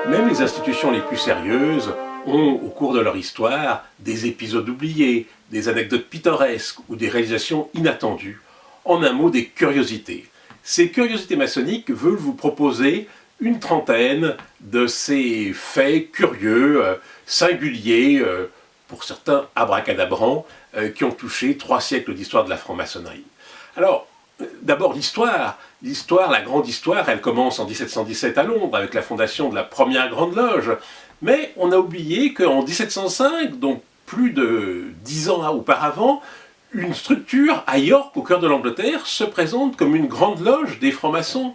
Même les institutions les plus sérieuses ont, au cours de leur histoire, des épisodes oubliés, des anecdotes pittoresques ou des réalisations inattendues. En un mot, des curiosités. Ces curiosités maçonniques veulent vous proposer une trentaine de ces faits curieux, singuliers, pour certains abracadabrants, qui ont touché 3 siècles d'histoire de la franc-maçonnerie. Alors, d'abord l'histoire. L'histoire, la grande histoire, elle commence en 1717 à Londres avec la fondation de la première grande loge. Mais on a oublié qu'en 1705, donc plus de 10 ans auparavant, une structure à York, au cœur de l'Angleterre, se présente comme une grande loge des francs-maçons.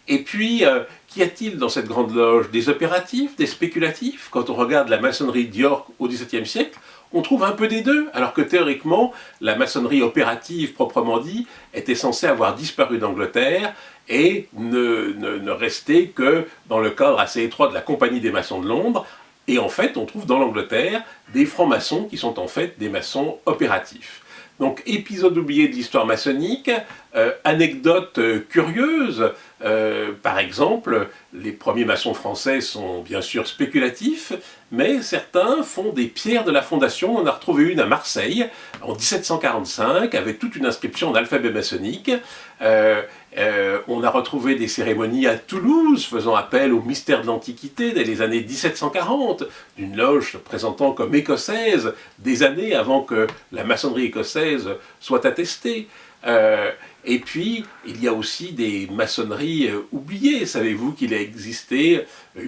Et puis, qu'y a-t-il dans cette grande loge? Des opératifs, des spéculatifs? Quand on regarde la maçonnerie d'York au XVIIe siècle, on trouve un peu des deux, alors que théoriquement, la maçonnerie opérative, proprement dit, était censée avoir disparu d'Angleterre et ne rester que dans le cadre assez étroit de la Compagnie des maçons de Londres. Et en fait, on trouve dans l'Angleterre des francs-maçons qui sont en fait des maçons opératifs. Donc, épisode oublié de l'histoire maçonnique, anecdote curieuse, par exemple, les premiers maçons français sont bien sûr spéculatifs, mais certains font des pierres de la fondation. On a retrouvé une à Marseille en 1745 avec toute une inscription en alphabet maçonnique. On a retrouvé des cérémonies à Toulouse faisant appel au mystère de l'Antiquité dès les années 1740, d'une loge se présentant comme écossaise des années avant que la maçonnerie écossaise soit attestée. Et puis, il y a aussi des maçonneries oubliées. Savez-vous qu'il a existé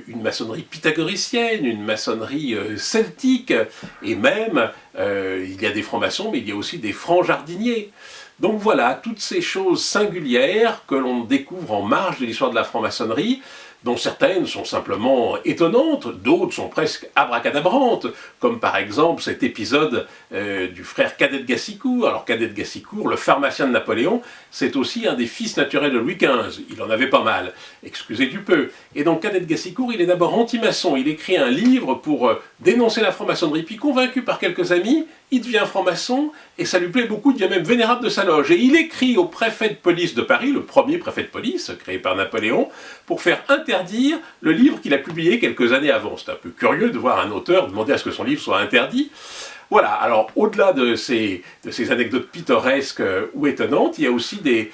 une maçonnerie pythagoricienne, une maçonnerie celtique, et même, il y a des francs-maçons, mais il y a aussi des francs-jardiniers. Donc voilà, toutes ces choses singulières que l'on découvre en marge de l'histoire de la franc-maçonnerie, dont certaines sont simplement étonnantes, d'autres sont presque abracadabrantes, comme par exemple cet épisode du frère Cadet de Gassicourt. Alors Cadet de Gassicourt, le pharmacien de Napoléon, c'est aussi un des fils naturels de Louis XV, il en avait pas mal, excusez du peu. Et donc Cadet de Gassicourt, il est d'abord anti-maçon, il écrit un livre pour dénoncer la franc-maçonnerie, puis convaincu par quelques amis, il devient franc-maçon, et ça lui plaît beaucoup, il devient même vénérable de sa loge. Et il écrit au préfet de police de Paris, le premier préfet de police, créé par Napoléon, pour faire interdire le livre qu'il a publié quelques années avant. C'est un peu curieux de voir un auteur demander à ce que son livre soit interdit. Voilà, alors au-delà de ces anecdotes pittoresques ou étonnantes, il y a aussi des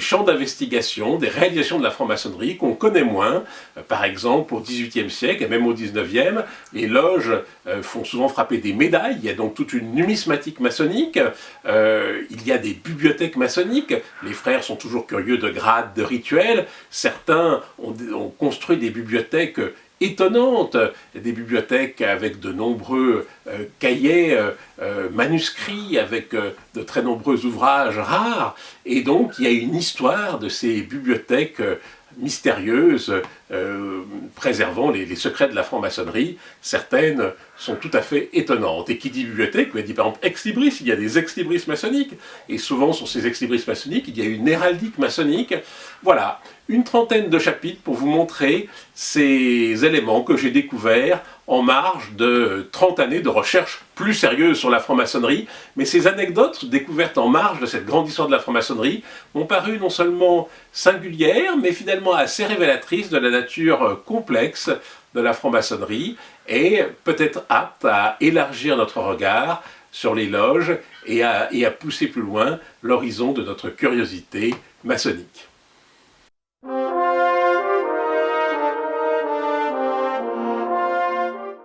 champs d'investigation, des réalisations de la franc-maçonnerie qu'on connaît moins. Par exemple, au XVIIIe siècle et même au XIXe, les loges font souvent frapper des médailles. Il y a donc toute une numismatique maçonnique. Il y a des bibliothèques maçonniques. Les frères sont toujours curieux de grades, de rituels. Certains ont construit des bibliothèques étonnantes, des bibliothèques avec de nombreux cahiers manuscrits, avec de très nombreux ouvrages rares, et donc il y a une histoire de ces bibliothèques mystérieuses préservant les secrets de la franc-maçonnerie. Certaines sont tout à fait étonnantes. Et qui dit bibliothèque, dit par exemple ex-libris, il y a des ex-libris maçonniques, et souvent sur ces ex-libris maçonniques, il y a une héraldique maçonnique. Voilà, une trentaine de chapitres pour vous montrer ces éléments que j'ai découverts en marge de 30 années de recherche plus sérieuse sur la franc-maçonnerie, mais ces anecdotes découvertes en marge de cette grande histoire de la franc-maçonnerie m'ont paru non seulement singulières, mais finalement assez révélatrices de la nature complexe de la franc-maçonnerie, et peut-être aptes à élargir notre regard sur les loges et à pousser plus loin l'horizon de notre curiosité maçonnique.